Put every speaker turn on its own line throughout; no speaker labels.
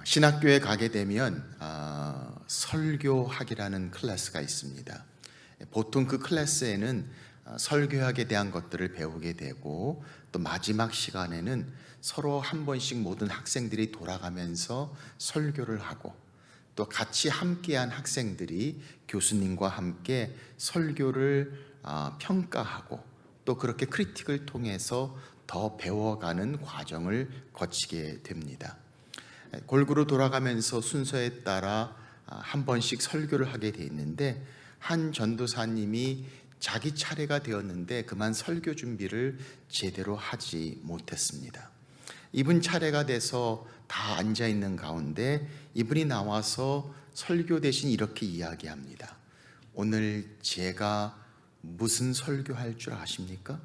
신학교에 가게 되면 설교학이라는 클래스가 있습니다. 보통 그 클래스에는 설교학에 대한 것들을 배우게 되고, 또 마지막 시간에는 서로 한 번씩 모든 학생들이 돌아가면서 설교를 하고, 또 같이 함께한 학생들이 교수님과 함께 설교를 평가하고, 또 그렇게 크리틱을 통해서 더 배워가는 과정을 거치게 됩니다. 골고루 돌아가면서 순서에 따라 한 번씩 설교를 하게 돼 있는데, 한 전도사님이 자기 차례가 되었는데 그만 설교 준비를 제대로 하지 못했습니다. 이분 차례가 돼서 다 앉아 있는 가운데 이분이 나와서 설교 대신 이렇게 이야기합니다. 오늘 제가 무슨 설교할 줄 아십니까?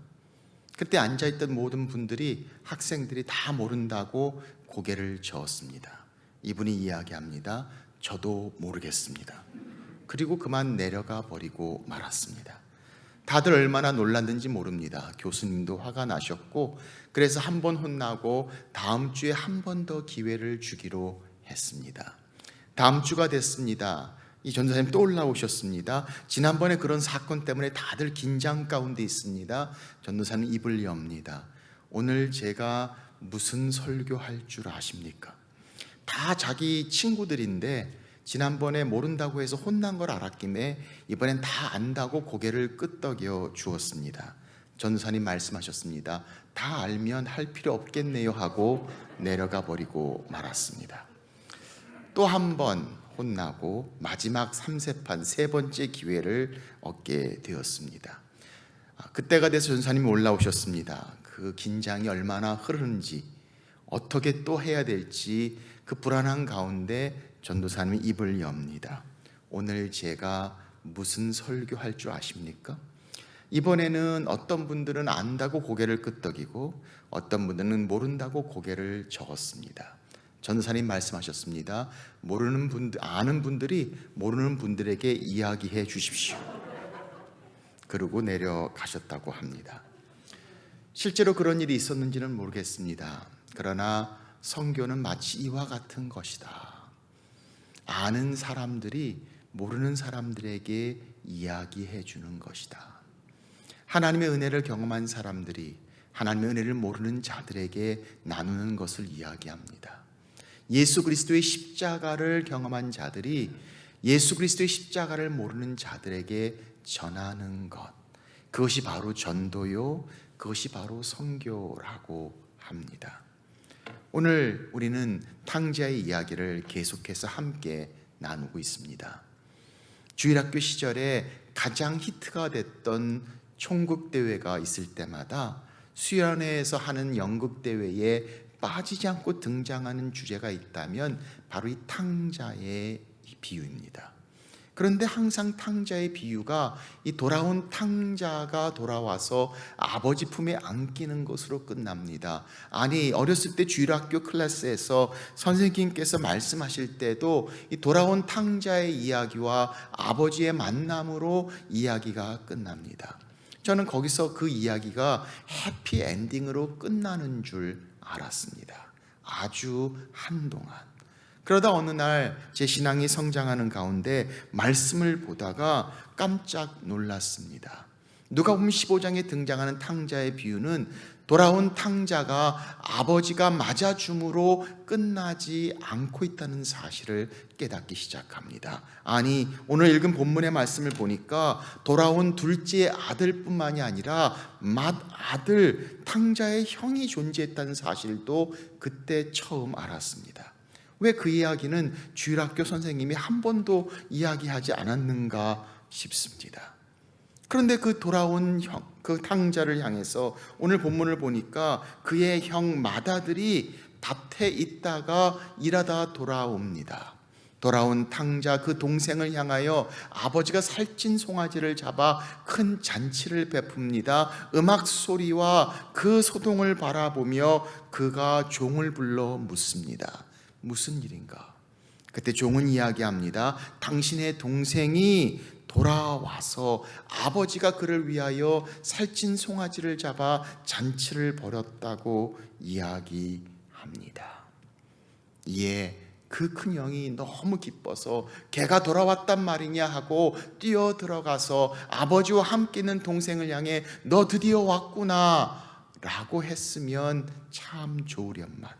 그때 앉아있던 모든 분들이, 학생들이 다 모른다고 고개를 저었습니다. 이분이 이야기합니다. 저도 모르겠습니다. 그리고 그만 내려가 버리고 말았습니다. 다들 얼마나 놀랐는지 모릅니다. 교수님도 화가 나셨고, 그래서 한 번 혼나고 다음 주에 한 번 더 기회를 주기로 했습니다. 다음 주가 됐습니다. 이 전도사님 또 올라오셨습니다. 지난번에 그런 사건 때문에 다들 긴장 가운데 있습니다. 전도사님 입을 엽니다. 오늘 제가 무슨 설교할 줄 아십니까? 다 자기 친구들인데 지난번에 모른다고 해서 혼난 걸 알았기에 이번엔 다 안다고 고개를 끄덕여 주었습니다. 전도사님 말씀하셨습니다. 다 알면 할 필요 없겠네요 하고 내려가 버리고 말았습니다. 또 한 번 혼나고 마지막 3세판 세 번째 기회를 얻게 되었습니다. 그때가 돼서 전도사님이 올라오셨습니다. 그 긴장이 얼마나 흐르는지, 어떻게 또 해야 될지 그 불안한 가운데 전도사님이 입을 엽니다. 오늘 제가 무슨 설교할 줄 아십니까? 이번에는 어떤 분들은 안다고 고개를 끄덕이고, 어떤 분들은 모른다고 고개를 저었습니다. 전도사님 말씀하셨습니다. 모르는 분들, 아는 분들이 모르는 분들에게 이야기해 주십시오. 그러고 내려가셨다고 합니다. 실제로 그런 일이 있었는지는 모르겠습니다. 그러나 선교는 마치 이와 같은 것이다. 아는 사람들이 모르는 사람들에게 이야기해 주는 것이다. 하나님의 은혜를 경험한 사람들이 하나님의 은혜를 모르는 자들에게 나누는 것을 이야기합니다. 예수 그리스도의 십자가를 경험한 자들이 예수 그리스도의 십자가를 모르는 자들에게 전하는 것, 그것이 바로 전도요, 그것이 바로 선교라고 합니다. 오늘 우리는 탕자의 이야기를 계속해서 함께 나누고 있습니다. 주일학교 시절에 가장 히트가 됐던 총극대회가 있을 때마다 수련회에서 하는 연극대회에 빠지지 않고 등장하는 주제가 있다면 바로 이 탕자의 비유입니다. 그런데 항상 탕자의 비유가 이 돌아온 탕자가 돌아와서 아버지 품에 안기는 것으로 끝납니다. 아니, 어렸을 때 주일학교 클래스에서 선생님께서 말씀하실 때도 이 돌아온 탕자의 이야기와 아버지의 만남으로 이야기가 끝납니다. 저는 거기서 그 이야기가 해피엔딩으로 끝나는 줄 알았습니다. 아주 한동안. 그러다 어느 날 제 신앙이 성장하는 가운데 말씀을 보다가 깜짝 놀랐습니다. 누가복음 15장에 등장하는 탕자의 비유는 돌아온 탕자가 아버지가 맞아줌으로 끝나지 않고 있다는 사실을 깨닫기 시작합니다. 아니, 오늘 읽은 본문의 말씀을 보니까 돌아온 둘째 아들뿐만이 아니라 맏아들 탕자의 형이 존재했다는 사실도 그때 처음 알았습니다. 왜 그 이야기는 주일학교 선생님이 한 번도 이야기하지 않았는가 싶습니다. 그런데 그 돌아온 형, 그 탕자를 향해서 오늘 본문을 보니까 그의 형 맏아들이 밭에 있다가 일하다 돌아옵니다. 돌아온 탕자 그 동생을 향하여 아버지가 살찐 송아지를 잡아 큰 잔치를 베풉니다. 음악 소리와 그 소동을 바라보며 그가 종을 불러 묻습니다. 무슨 일인가? 그때 종은 이야기합니다. 당신의 동생이 돌아와서 아버지가 그를 위하여 살찐 송아지를 잡아 잔치를 벌였다고 이야기합니다. 이에 그 큰 영이 너무 기뻐서 걔가 돌아왔단 말이냐 하고 뛰어 들어가서 아버지와 함께 있는 동생을 향해 너 드디어 왔구나 라고 했으면 참 좋으련만,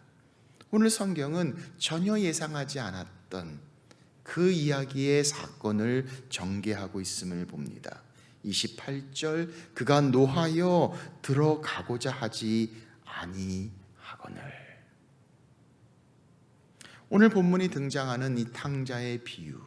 오늘 성경은 전혀 예상하지 않았던 그 이야기의 사건을 전개하고 있음을 봅니다. 28절, 그가 노하여 들어가고자 하지 아니하거늘. 오늘 본문이 등장하는 이 탕자의 비유,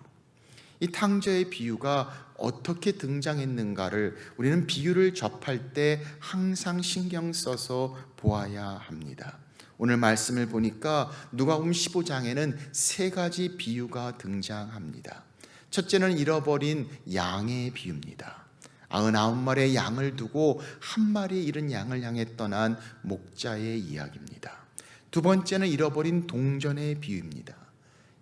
이 탕자의 비유가 어떻게 등장했는가를 우리는 비유를 접할 때 항상 신경 써서 보아야 합니다. 오늘 말씀을 보니까 누가복음 15장에는 세 가지 비유가 등장합니다. 첫째는 잃어버린 양의 비유입니다. 99마리의 양을 두고 한 마리 잃은 양을 향해 떠난 목자의 이야기입니다. 두 번째는 잃어버린 동전의 비유입니다.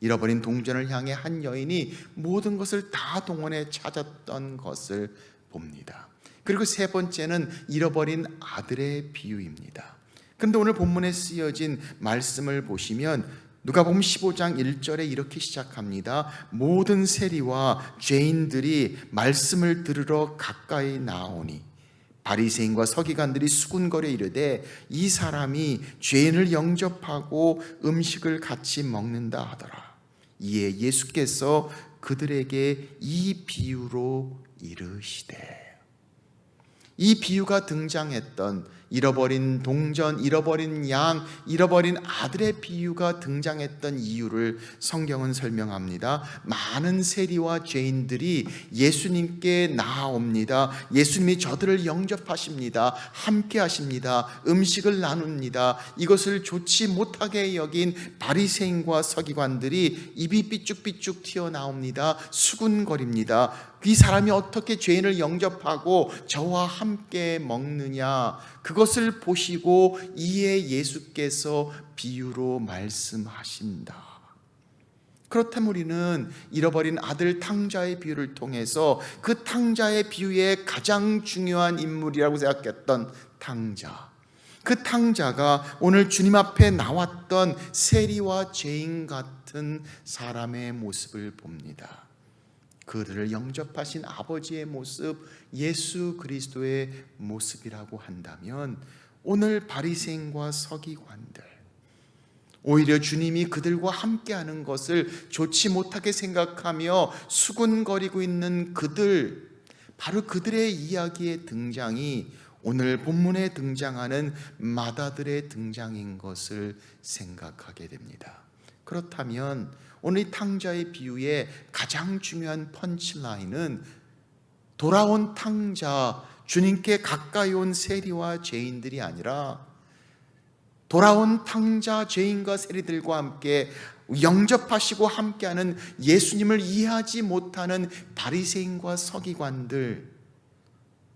잃어버린 동전을 향해 한 여인이 모든 것을 다 동원해 찾았던 것을 봅니다. 그리고 세 번째는 잃어버린 아들의 비유입니다. 그런데 오늘 본문에 쓰여진 말씀을 보시면 누가복음 15장 1절에 이렇게 시작합니다. 모든 세리와 죄인들이 말씀을 들으러 가까이 나오니 바리새인과 서기관들이 수군거려 이르되 이 사람이 죄인을 영접하고 음식을 같이 먹는다 하더라. 이에 예수께서 그들에게 이 비유로 이르시되, 이 비유가 등장했던 잃어버린 동전, 잃어버린 양, 잃어버린 아들의 비유가 등장했던 이유를 성경은 설명합니다. 많은 세리와 죄인들이 예수님께 나아옵니다. 예수님이 저들을 영접하십니다. 함께 하십니다. 음식을 나눕니다. 이것을 좋지 못하게 여긴 바리새인과 서기관들이 입이 삐쭉삐쭉 튀어나옵니다. 수군거립니다. 이 사람이 어떻게 죄인을 영접하고 저와 함께 먹느냐, 그것을 보시고 이에 예수께서 비유로 말씀하신다. 그렇다면 우리는 잃어버린 아들 탕자의 비유를 통해서 그 탕자의 비유의 가장 중요한 인물이라고 생각했던 탕자, 그 탕자가 오늘 주님 앞에 나왔던 세리와 죄인 같은 사람의 모습을 봅니다. 그들을 영접하신 아버지의 모습, 예수 그리스도의 모습이라고 한다면 오늘 바리새인과 서기관들, 오히려 주님이 그들과 함께하는 것을 좋지 못하게 생각하며 수군거리고 있는 그들, 바로 그들의 이야기의 등장이 오늘 본문에 등장하는 마다들의 등장인 것을 생각하게 됩니다. 그렇다면 오늘 이 탕자의 비유의 가장 중요한 펀치라인은 돌아온 탕자, 주님께 가까이 온 세리와 죄인들이 아니라 돌아온 탕자, 죄인과 세리들과 함께 영접하시고 함께하는 예수님을 이해하지 못하는 바리새인과 서기관들,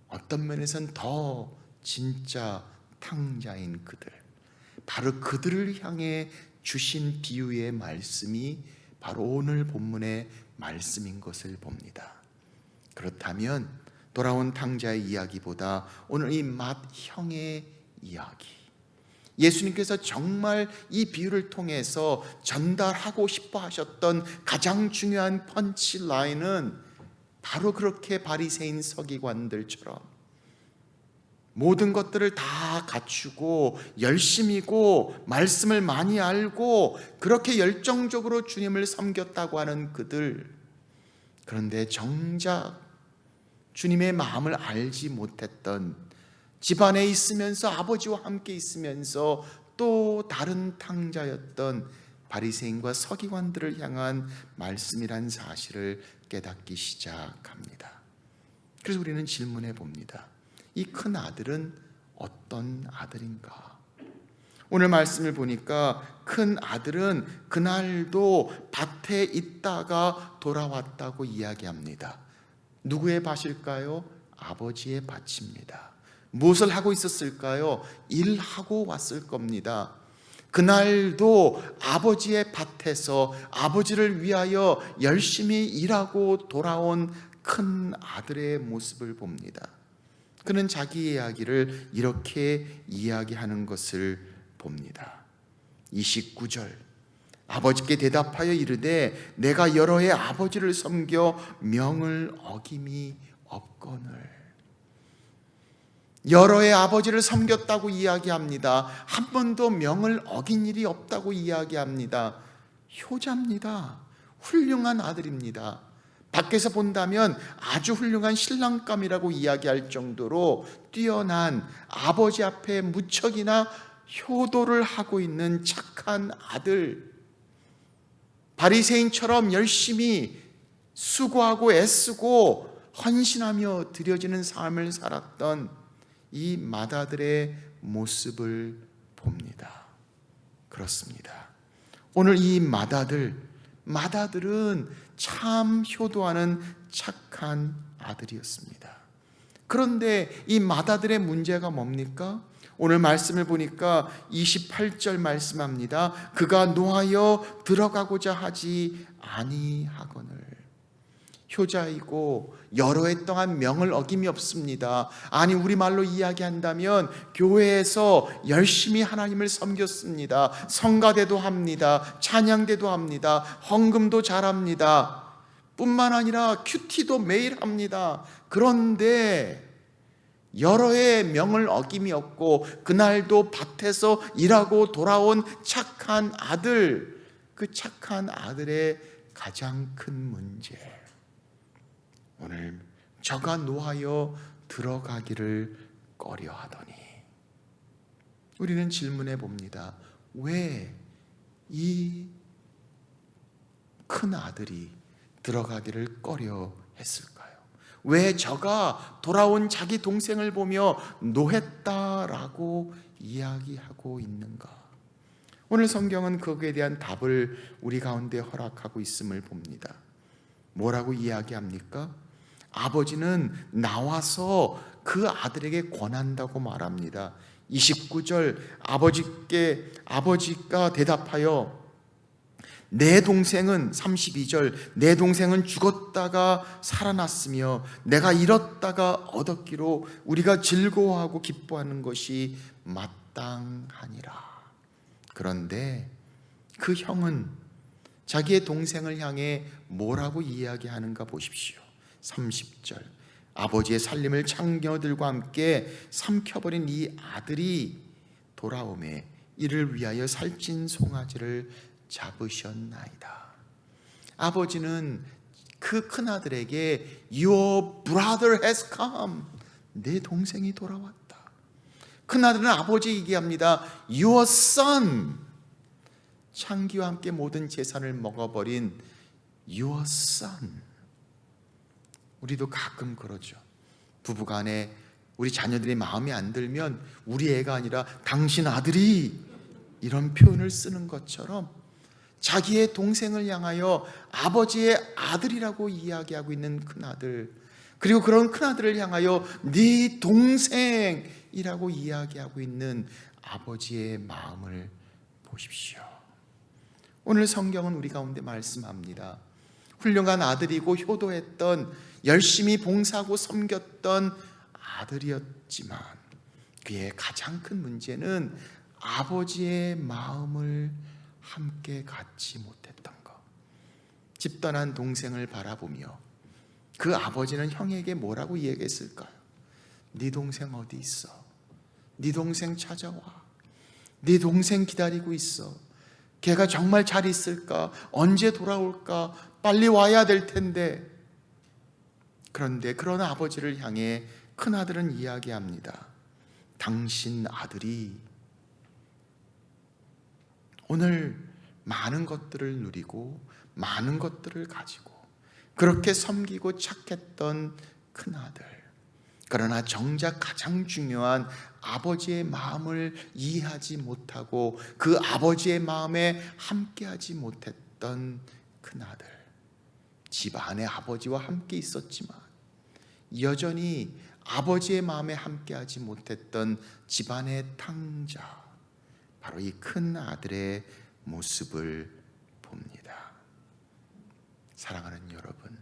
어떤 면에서는 더 진짜 탕자인 그들, 바로 그들을 향해 주신 비유의 말씀이 바로 오늘 본문의 말씀인 것을 봅니다. 그렇다면 돌아온 탕자의 이야기보다 오늘 이 맏형의 이야기, 예수님께서 정말 이 비유를 통해서 전달하고 싶어 하셨던 가장 중요한 펀치라인은 바로 그렇게 바리새인 서기관들처럼 모든 것들을 다 갖추고 열심이고 말씀을 많이 알고 그렇게 열정적으로 주님을 섬겼다고 하는 그들, 그런데 정작 주님의 마음을 알지 못했던, 집안에 있으면서 아버지와 함께 있으면서 또 다른 탕자였던 바리새인과 서기관들을 향한 말씀이란 사실을 깨닫기 시작합니다. 그래서 우리는 질문해 봅니다. 이 큰 아들은 어떤 아들인가? 오늘 말씀을 보니까 큰 아들은 그날도 밭에 있다가 돌아왔다고 이야기합니다. 누구의 밭일까요? 아버지의 밭입니다. 무엇을 하고 있었을까요? 일하고 왔을 겁니다. 그날도 아버지의 밭에서 아버지를 위하여 열심히 일하고 돌아온 큰 아들의 모습을 봅니다. 그는 자기 이야기를 이렇게 이야기하는 것을 봅니다. 29절, 아버지께 대답하여 이르되 내가 여러 해 아버지를 섬겨 명을 어김이 없거늘. 여러 해 아버지를 섬겼다고 이야기합니다. 한 번도 명을 어긴 일이 없다고 이야기합니다. 효자입니다. 훌륭한 아들입니다. 밖에서 본다면 아주 훌륭한 신랑감이라고 이야기할 정도로 뛰어난, 아버지 앞에 무척이나 효도를 하고 있는 착한 아들, 바리새인처럼 열심히 수고하고 애쓰고 헌신하며 드려지는 삶을 살았던 이 맏아들의 모습을 봅니다. 그렇습니다. 오늘 이 맏아들은 참 효도하는 착한 아들이었습니다. 그런데 이 맏아들의 문제가 뭡니까? 오늘 말씀을 보니까 28절 말씀합니다. 그가 노하여 들어가고자 하지 아니하거늘. 효자이고 여러 해 동안 명을 어김이 없습니다. 아니, 우리말로 이야기한다면 교회에서 열심히 하나님을 섬겼습니다. 성가대도 합니다. 찬양대도 합니다. 헌금도 잘합니다. 뿐만 아니라 큐티도 매일 합니다. 그런데 여러 해 명을 어김이 없고 그날도 밭에서 일하고 돌아온 착한 아들, 그 착한 아들의 가장 큰 문제, 오늘 저가 노하여 들어가기를 꺼려하더니. 우리는 질문해 봅니다. 왜 이 큰 아들이 들어가기를 꺼려했을까요? 왜 저가 돌아온 자기 동생을 보며 노했다라고 이야기하고 있는가? 오늘 성경은 거기에 대한 답을 우리 가운데 허락하고 있음을 봅니다. 뭐라고 이야기합니까? 아버지는 나와서 그 아들에게 권한다고 말합니다. 29절, 아버지가 대답하여 내 동생은, 32절, 내 동생은 죽었다가 살아났으며 내가 잃었다가 얻었기로 우리가 즐거워하고 기뻐하는 것이 마땅하니라. 그런데 그 형은 자기의 동생을 향해 뭐라고 이야기하는가 보십시오. 30절, 아버지의 살림을 창녀들과 함께 삼켜버린 이 아들이 돌아오매 이를 위하여 살찐 송아지를 잡으셨나이다. 아버지는 그 큰아들에게 Your brother has come, 내 동생이 돌아왔다. 큰아들은 아버지에게 얘기합니다. Your son, 창기와 함께 모든 재산을 먹어버린 Your son. 우리도 가끔 그러죠. 부부간에 우리 자녀들이 마음에 안 들면 우리 애가 아니라 당신 아들이, 이런 표현을 쓰는 것처럼 자기의 동생을 향하여 아버지의 아들이라고 이야기하고 있는 큰아들, 그리고 그런 큰아들을 향하여 네 동생이라고 이야기하고 있는 아버지의 마음을 보십시오. 오늘 성경은 우리 가운데 말씀합니다. 훌륭한 아들이고 효도했던, 열심히 봉사하고 섬겼던 아들이었지만 그의 가장 큰 문제는 아버지의 마음을 함께 갖지 못했던 것. 집 떠난 동생을 바라보며 그 아버지는 형에게 뭐라고 이야기했을까요? 네 동생 어디 있어? 네 동생 찾아와. 네 동생 기다리고 있어. 걔가 정말 잘 있을까? 언제 돌아올까? 빨리 와야 될 텐데. 그런데 그런 아버지를 향해 큰아들은 이야기합니다. 당신 아들이 오늘 많은 것들을 누리고 많은 것들을 가지고 그렇게 섬기고 착했던 큰아들, 그러나 정작 가장 중요한 아버지의 마음을 이해하지 못하고 그 아버지의 마음에 함께하지 못했던 큰아들, 집안의 아버지와 함께 있었지만 여전히 아버지의 마음에 함께하지 못했던 집안의 탕자, 바로 이 큰 아들의 모습을 봅니다. 사랑하는 여러분,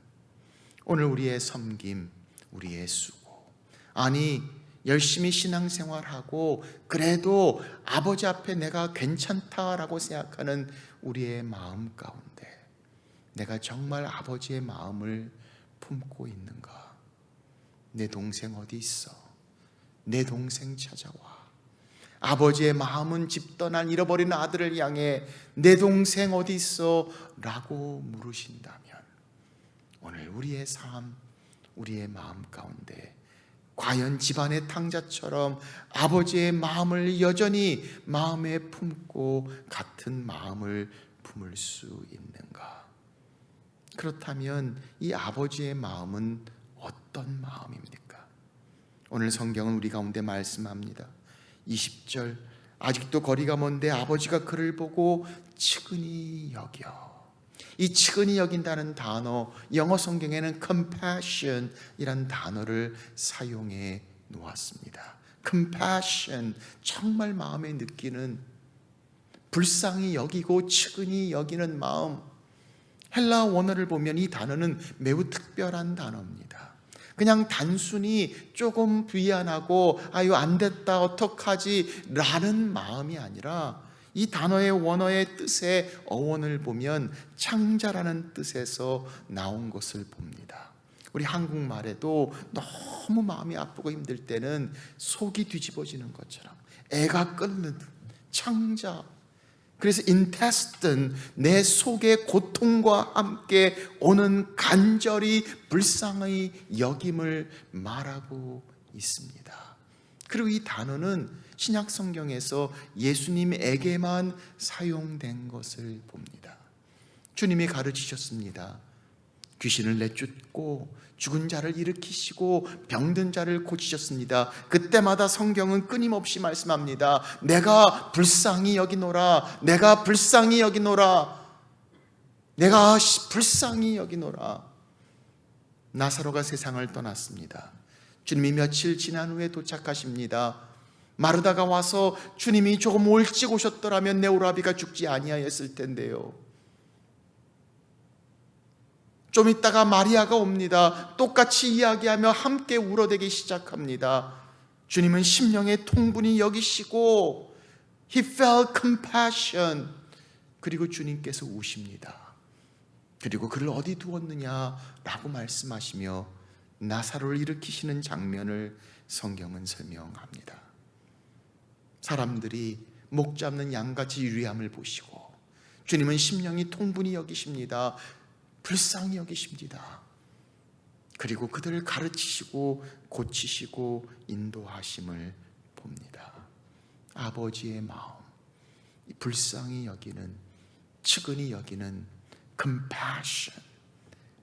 오늘 우리의 섬김, 우리의 수고, 아니 열심히 신앙생활하고 그래도 아버지 앞에 내가 괜찮다라고 생각하는 우리의 마음 가운데 내가 정말 아버지의 마음을 품고 있는가? 내 동생 어디 있어? 내 동생 찾아와. 아버지의 마음은 집 떠난 잃어버린 아들을 향해 내 동생 어디 있어? 라고 물으신다면 오늘 우리의 삶, 우리의 마음 가운데 과연 집안의 탕자처럼 아버지의 마음을 여전히 마음에 품고 같은 마음을 품을 수 있는가? 그렇다면 이 아버지의 마음은 어떤 마음입니까? 오늘 성경은 우리 가운데 말씀합니다. 20절, 아직도 거리가 먼데 아버지가 그를 보고 측은히 여겨. 이 측은히 여긴다는 단어, 영어 성경에는 compassion 이란 단어를 사용해 놓았습니다. compassion, 정말 마음에 느끼는, 불쌍히 여기고 측은히 여기는 마음. 헬라 원어를 보면 이 단어는 매우 특별한 단어입니다. 그냥 단순히 조금 미안하고 아유 안 됐다 어떡하지 라는 마음이 아니라 이 단어의 원어의 뜻의 어원을 보면 창자라는 뜻에서 나온 것을 봅니다. 우리 한국말에도 너무 마음이 아프고 힘들 때는 속이 뒤집어지는 것처럼 애가 끓는 창자, 그래서 intestine, 내 속의 고통과 함께 오는 간절히 불쌍히 여김을 말하고 있습니다. 그리고 이 단어는 신약 성경에서 예수님에게만 사용된 것을 봅니다. 주님이 가르치셨습니다. 귀신을 내쫓고 죽은 자를 일으키시고 병든 자를 고치셨습니다. 그때마다 성경은 끊임없이 말씀합니다. 내가 불쌍히 여기노라. 내가 불쌍히 여기노라. 내가 불쌍히 여기노라. 나사로가 세상을 떠났습니다. 주님이 며칠 지난 후에 도착하십니다. 마르다가 와서 주님이 조금 일찍 오셨더라면 내 오라비가 죽지 아니하였을 텐데요. 좀 있다가 마리아가 옵니다. 똑같이 이야기하며 함께 울어대기 시작합니다. 주님은 심령의 통분히 여기시고 He felt compassion. 그리고 주님께서 우십니다. 그리고 그를 어디 두었느냐라고 말씀하시며 나사로를 일으키시는 장면을 성경은 설명합니다. 사람들이 목 잡는 양같이 유리함을 보시고 주님은 심령이 통분히 여기십니다. 불쌍히 여기십니다. 그리고 그들을 가르치시고 고치시고 인도하심을 봅니다. 아버지의 마음, 불쌍히 여기는, 측은히 여기는 compassion,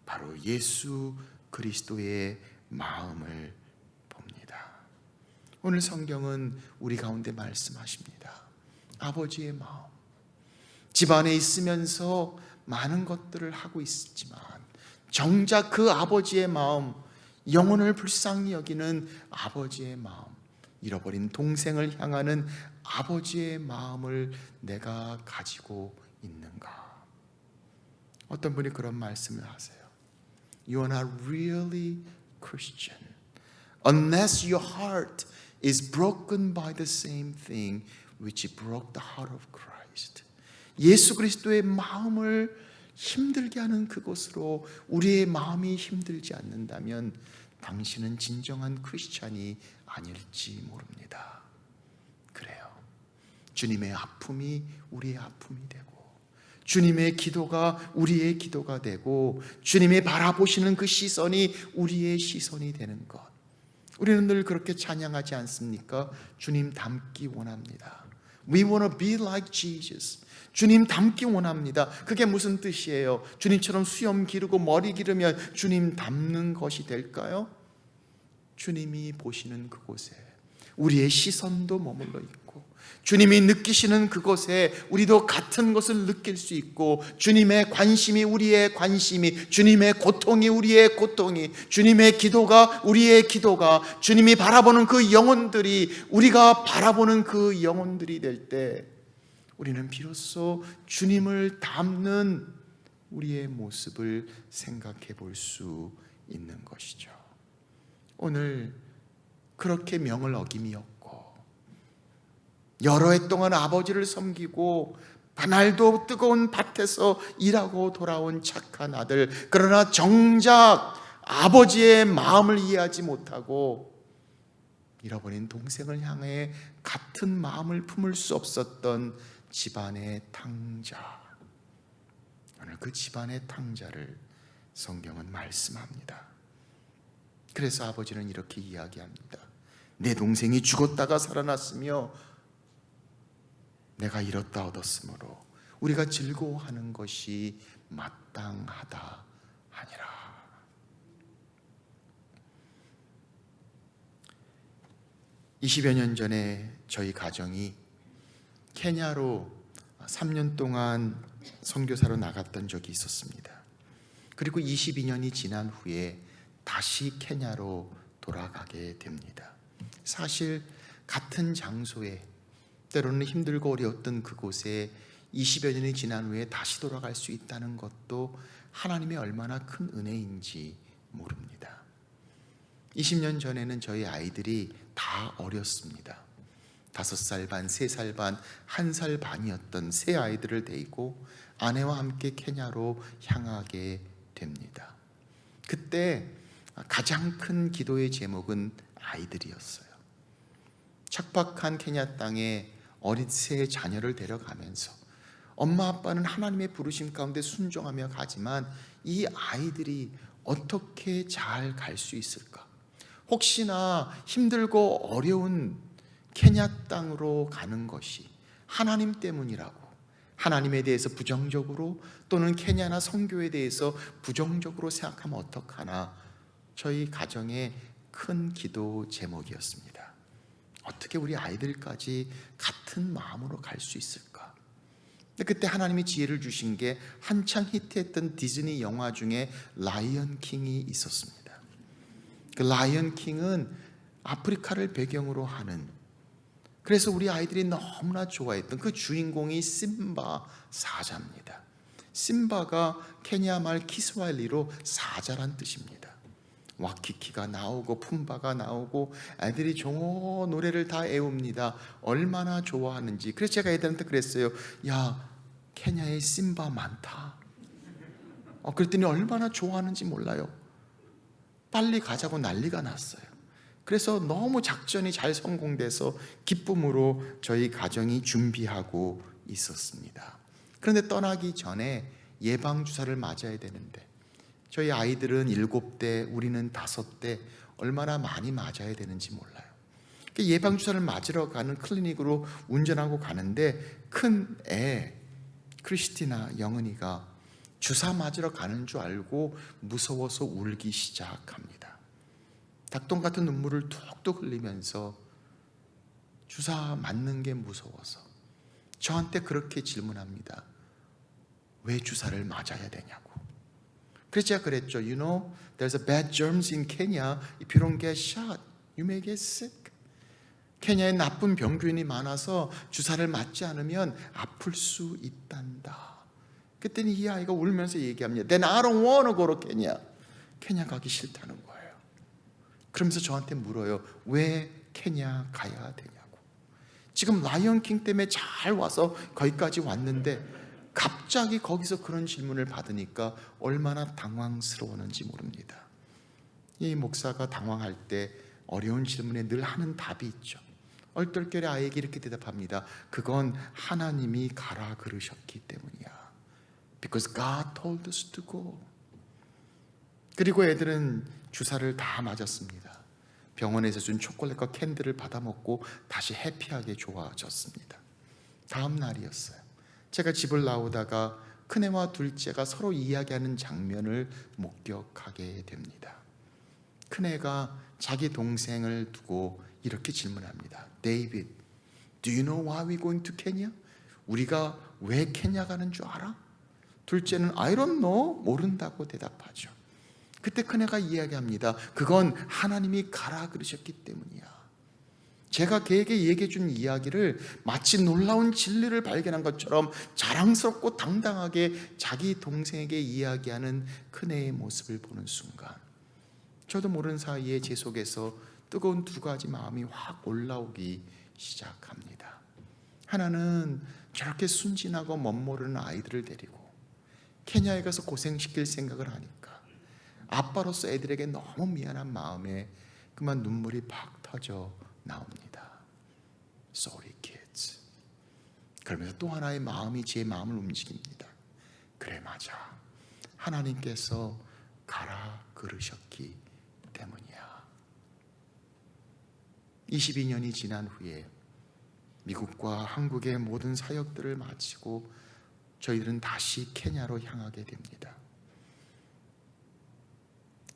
바로 예수 그리스도의 마음을 봅니다. 오늘 성경은 우리 가운데 말씀하십니다. 아버지의 마음, 집안에 있으면서 많은 것들을 하고 있지만 정작 그 아버지의 마음, 영혼을 불쌍히 여기는 아버지의 마음, 잃어버린 동생을 향하는 아버지의 마음을 내가 가지고 있는가? 어떤 분이 그런 말씀을 하세요. You are not really Christian unless your heart is broken by the same thing which broke the heart of Christ. 예수 그리스도의 마음을 힘들게 하는 그곳으로 우리의 마음이 힘들지 않는다면 당신은 진정한 크리스찬이 아닐지 모릅니다. 그래요. 주님의 아픔이 우리의 아픔이 되고 주님의 기도가 우리의 기도가 되고 주님이 바라보시는 그 시선이 우리의 시선이 되는 것. 우리는 늘 그렇게 찬양하지 않습니까? 주님 닮기 원합니다. We want to be like Jesus. 주님 닮기 원합니다. 그게 무슨 뜻이에요? 주님처럼 수염 기르고 머리 기르면 주님 닮는 것이 될까요? 주님이 보시는 그곳에 우리의 시선도 머물러 있고 주님이 느끼시는 그곳에 우리도 같은 것을 느낄 수 있고 주님의 관심이 우리의 관심이, 주님의 고통이 우리의 고통이, 주님의 기도가 우리의 기도가, 주님이 바라보는 그 영혼들이 우리가 바라보는 그 영혼들이 될 때 우리는 비로소 주님을 닮는 우리의 모습을 생각해 볼 수 있는 것이죠. 오늘 그렇게 명을 어김이었고 여러 해 동안 아버지를 섬기고 그날도 뜨거운 밭에서 일하고 돌아온 착한 아들, 그러나 정작 아버지의 마음을 이해하지 못하고 잃어버린 동생을 향해 같은 마음을 품을 수 없었던 집안의 탕자. 오늘 그 집안의 탕자를 성경은 말씀합니다. 그래서 아버지는 이렇게 이야기합니다. 내 동생이 죽었다가 살아났으며 내가 잃었다 얻었으므로 우리가 즐거워하는 것이 마땅하다 하니라. (20여 년) 전에 저희 가정이 케냐로 3년 동안 선교사로 나갔던 적이 있었습니다. 그리고 22년이 지난 후에 다시 케냐로 돌아가게 됩니다. 사실 같은 장소에, 때로는 힘들고 어려웠던 그곳에 20여 년이 지난 후에 다시 돌아갈 수 있다는 것도 하나님의 얼마나 큰 은혜인지 모릅니다. 20년 전에는 저희 아이들이 다 어렸습니다. 5살 반, 3살 반, 1살 반이었던 새 아이들을 데리고 아내와 함께 케냐로 향하게 됩니다. 그때 가장 큰 기도의 제목은 아이들이었어요. 척박한 케냐 땅에 어린 새 자녀를 데려가면서 엄마 아빠는 하나님의 부르심 가운데 순종하며 가지만 이 아이들이 어떻게 잘 갈 수 있을까? 혹시나 힘들고 어려운 케냐 땅으로 가는 것이 하나님 때문이라고, 하나님에 대해서 부정적으로 또는 케냐나 선교에 대해서 부정적으로 생각하면 어떡하나, 저희 가정의 큰 기도 제목이었습니다. 어떻게 우리 아이들까지 같은 마음으로 갈 수 있을까? 근데 그때 하나님이 지혜를 주신 게 한창 히트했던 디즈니 영화 중에 라이언 킹이 있었습니다. 그 라이언 킹은 아프리카를 배경으로 하는, 그래서 우리 아이들이 너무나 좋아했던 그 주인공이 심바 사자입니다. 심바가 케냐 말 키스와일리로 사자란 뜻입니다. 와키키가 나오고 푼바가 나오고 애들이 종어 노래를 다 애웁니다. 얼마나 좋아하는지. 그래서 제가 애들한테 그랬어요. 야, 케냐에 심바 많다. 그랬더니 얼마나 좋아하는지 몰라요. 빨리 가자고 난리가 났어요. 그래서 너무 작전이 잘 성공돼서 기쁨으로 저희 가정이 준비하고 있었습니다. 그런데 떠나기 전에 예방주사를 맞아야 되는데 저희 아이들은 7대, 우리는 5대, 얼마나 많이 맞아야 되는지 몰라요. 예방주사를 맞으러 가는 클리닉으로 운전하고 가는데 큰 애 크리스티나 영은이가 주사 맞으러 가는 줄 알고 무서워서 울기 시작합니다. 닭똥 같은 눈물을 툭툭 흘리면서 주사 맞는 게 무서워서 저한테 그렇게 질문합니다. 왜 주사를 맞아야 되냐고. 그래서 제가 그랬죠. You know, there's a bad germs in Kenya. If you don't get shot, you may get sick. 케냐에 나쁜 병균이 많아서 주사를 맞지 않으면 아플 수 있단다. 그랬더니 이 아이가 울면서 얘기합니다. Then I don't want to go to Kenya. 케냐 가기 싫다는 거예요. 그러면서 저한테 물어요. 왜 케냐 가야 되냐고. 지금 라이언 킹 때문에 잘 와서 거기까지 왔는데 갑자기 거기서 그런 질문을 받으니까 얼마나 당황스러웠는지 모릅니다. 이 목사가 당황할 때 어려운 질문에 늘 하는 답이 있죠. 얼떨결에 아이에게 이렇게 대답합니다. 그건 하나님이 가라 그러셨기 때문이야. Because God told us to go. 그리고 애들은 주사를 다 맞았습니다. 병원에서 준 초콜릿과 캔들을 받아 먹고 다시 해피하게 좋아졌습니다. 다음 날이었어요. 제가 집을 나오다가 큰애와 둘째가 서로 이야기하는 장면을 목격하게 됩니다. 큰애가 자기 동생을 두고 이렇게 질문합니다. David, do you know why we're going to Kenya? 우리가 왜 케냐 가는 줄 알아? 둘째는 I don't know, 모른다고 대답하죠. 그때 큰애가 이야기합니다. 그건 하나님이 가라 그러셨기 때문이야. 제가 걔에게 얘기해 준 이야기를 마치 놀라운 진리를 발견한 것처럼 자랑스럽고 당당하게 자기 동생에게 이야기하는 큰애의 모습을 보는 순간 저도 모르는 사이에 제 속에서 뜨거운 두 가지 마음이 확 올라오기 시작합니다. 하나는 저렇게 순진하고 멋모르는 아이들을 데리고 케냐에 가서 고생시킬 생각을 하니까 아빠로서 애들에게 너무 미안한 마음에 그만 눈물이 팍 터져 나옵니다. Sorry kids. 그러면서 또 하나의 마음이 제 마음을 움직입니다. 그래, 맞아. 하나님께서 가라 그러셨기 때문이야. 22년이 지난 후에 미국과 한국의 모든 사역들을 마치고 저희들은 다시 케냐로 향하게 됩니다.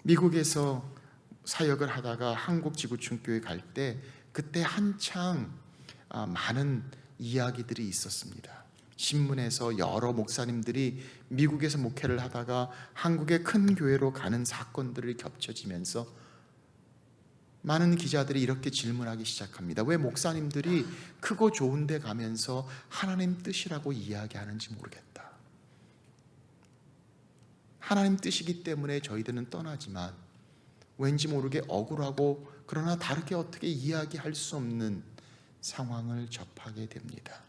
미국에서 사역을 하다가 한국 지구촌교회 갈 때 그때 한창 많은 이야기들이 있었습니다. 신문에서 여러 목사님들이 미국에서 목회를 하다가 한국의 큰 교회로 가는 사건들이 겹쳐지면서 많은 기자들이 이렇게 질문하기 시작합니다. 왜 목사님들이 크고 좋은 데 가면서 하나님 뜻이라고 이야기하는지 모르겠다. 하나님 뜻이기 때문에 저희들은 떠나지만 왠지 모르게 억울하고 그러나 다르게 어떻게 이야기할 수 없는 상황을 접하게 됩니다.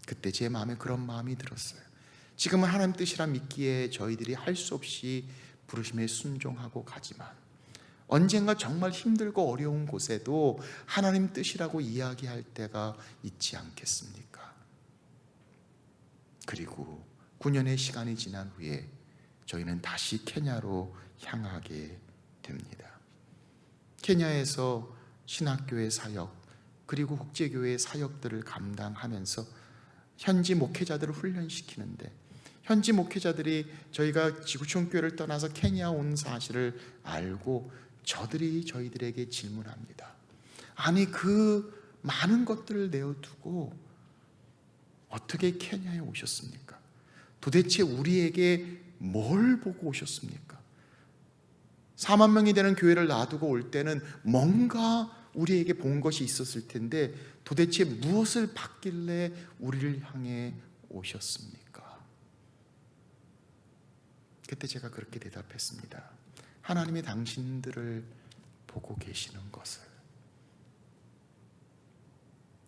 그때 제 마음에 그런 마음이 들었어요. 지금은 하나님 뜻이라 믿기에 저희들이 할 수 없이 부르심에 순종하고 가지만 언젠가 정말 힘들고 어려운 곳에도 하나님 뜻이라고 이야기할 때가 있지 않겠습니까? 그리고 9년의 시간이 지난 후에 저희는 다시 케냐로 향하게 됩니다. 케냐에서 신학교회 사역 그리고 국제교회 사역들을 감당하면서 현지 목회자들을 훈련시키는데 현지 목회자들이 저희가 지구촌교회를 떠나서 케냐 온 사실을 알고 저희들에게 질문합니다. 아니, 그 많은 것들을 내어두고 어떻게 케냐에 오셨습니까? 도대체 우리에게 뭘 보고 오셨습니까? 4만 명이 되는 교회를 놔두고 올 때는 뭔가 우리에게 본 것이 있었을 텐데 도대체 무엇을 받길래 우리를 향해 오셨습니까? 그때 제가 그렇게 대답했습니다. 하나님이 당신들을 보고 계시는 것을,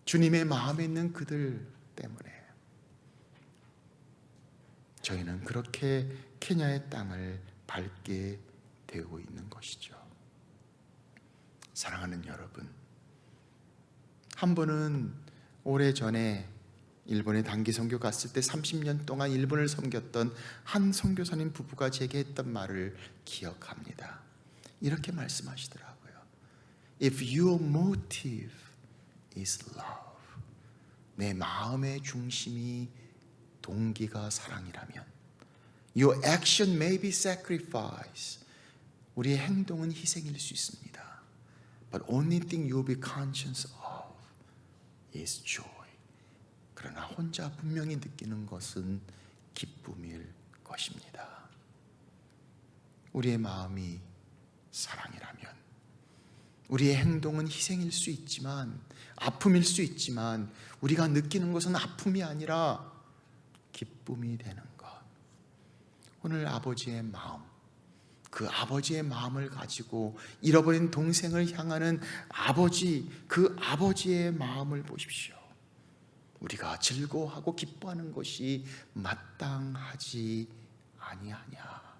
주님의 마음에 있는 그들 때문에 저희는 그렇게 케냐의 땅을 밟게 되고 있는 것이죠. 사랑하는 여러분, 한 번은 오래전에 일본에 단기 선교 갔을 때 30년 동안 일본을 섬겼던 한 선교사님 부부가 제게 했던 말을 기억합니다. 이렇게 말씀하시더라고요. If your motive is love, 내 마음의 중심이 동기가 사랑이라면 Your action may be sacrifice, 우리의 행동은 희생일 수 있습니다. But only thing you will be conscious of is joy. 그러나 혼자 분명히 느끼는 것은 기쁨일 것입니다. 우리의 마음이 사랑이라면 우리의 행동은 희생일 수 있지만, 아픔일 수 있지만 우리가 느끼는 것은 아픔이 아니라 기쁨이 되는 것. 오늘 아버지의 마음, 그 아버지의 마음을 가지고 잃어버린 동생을 향하는 아버지, 그 아버지의 마음을 보십시오. 우리가 즐거워하고 기뻐하는 것이 마땅하지 아니하냐.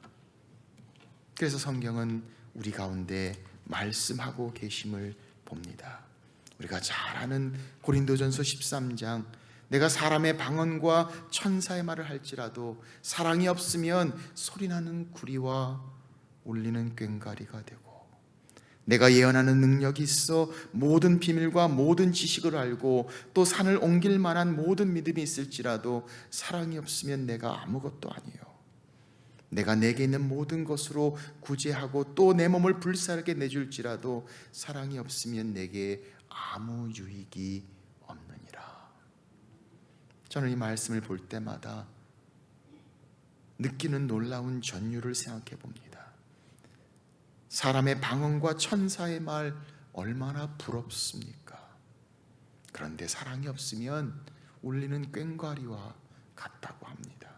그래서 성경은 우리 가운데 말씀하고 계심을 봅니다. 우리가 잘 아는 고린도전서 13장, 내가 사람의 방언과 천사의 말을 할지라도 사랑이 없으면 소리나는 구리와 울리는 꽹과리가 되고, 내가 예언하는 능력이 있어 모든 비밀과 모든 지식을 알고 또 산을 옮길 만한 모든 믿음이 있을지라도 사랑이 없으면 내가 아무것도 아니요, 내가 내게 있는 모든 것으로 구제하고 또 내 몸을 불사르게 내줄지라도 사랑이 없으면 내게 아무 유익이 없느니라. 저는 이 말씀을 볼 때마다 느끼는 놀라운 전율을 생각해 봅니다. 사람의 방언과 천사의 말 얼마나 부럽습니까? 그런데 사랑이 없으면 울리는 꽹과리와 같다고 합니다.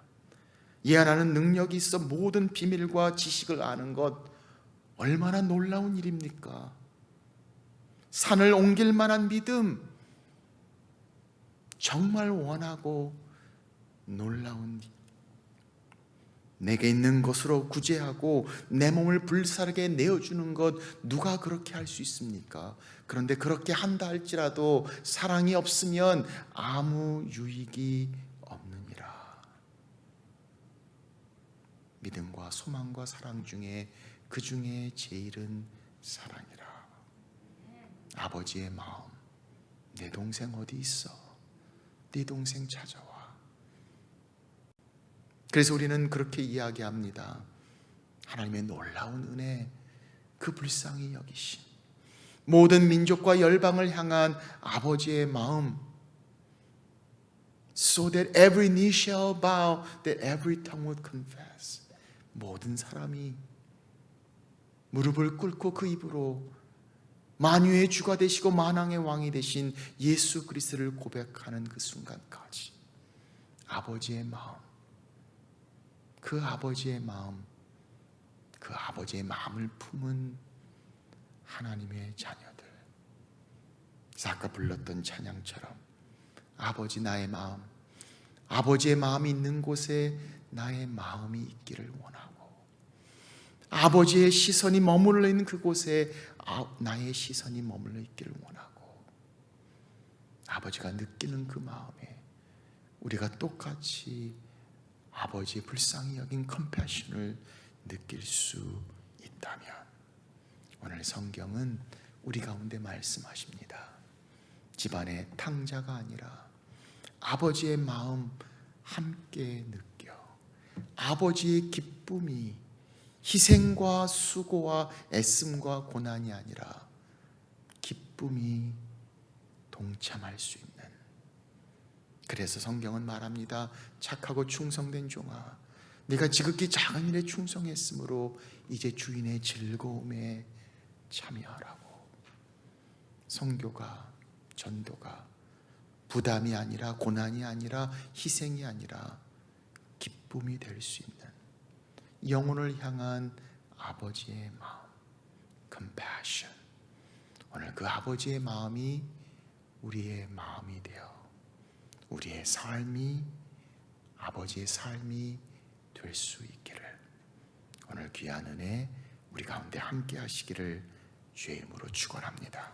예언하는 능력이 있어 모든 비밀과 지식을 아는 것 얼마나 놀라운 일입니까? 산을 옮길 만한 믿음, 정말 원하고 놀라운 내게 있는 것으로 구제하고 내 몸을 불사르게 내어주는 것, 누가 그렇게 할 수 있습니까? 그런데 그렇게 한다 할지라도 사랑이 없으면 아무 유익이 없느니라. 믿음과 소망과 사랑 중에 그 중에 제일은 사랑이라. 아버지의 마음, 내 동생 어디 있어? 네 동생 찾아와. 그래서 우리는 그렇게 이야기합니다. 하나님의 놀라운 은혜, 그 불쌍히 여기신 모든 민족과 열방을 향한 아버지의 마음, so that every knee shall bow, that every tongue would confess. 모든 사람이 무릎을 꿇고 그 입으로 만유의 주가 되시고 만왕의 왕이 되신 예수 그리스도를 고백하는 그 순간까지 아버지의 마음, 그 아버지의 마음, 그 아버지의 마음을 품은 하나님의 자녀들. 그래서 아까 불렀던 찬양처럼 아버지 나의 마음, 아버지의 마음이 있는 곳에 나의 마음이 있기를 원하고, 아버지의 시선이 머물러 있는 그곳에 나의 시선이 머물러 있기를 원하고, 아버지가 느끼는 그 마음에 우리가 똑같이 아버지의 불쌍히 여긴 컴패션을 느낄 수 있다면, 오늘 성경은 우리 가운데 말씀하십니다. 집안의 탕자가 아니라 아버지의 마음 함께 느껴 아버지의 기쁨이 희생과 수고와 애씀과 고난이 아니라 기쁨이 동참할 수 있는, 그래서 성경은 말합니다. 착하고 충성된 종아, 네가 지극히 작은 일에 충성했으므로 이제 주인의 즐거움에 참여하라고. 선교가, 전도가 부담이 아니라, 고난이 아니라, 희생이 아니라 기쁨이 될 수 있는 영혼을 향한 아버지의 마음, compassion. 오늘 그 아버지의 마음이 우리의 마음이 되어 우리의 삶이 아버지의 삶이 될 수 있기를, 오늘 귀한 은혜 우리 가운데 함께 하시기를 주의 이름으로 축원합니다.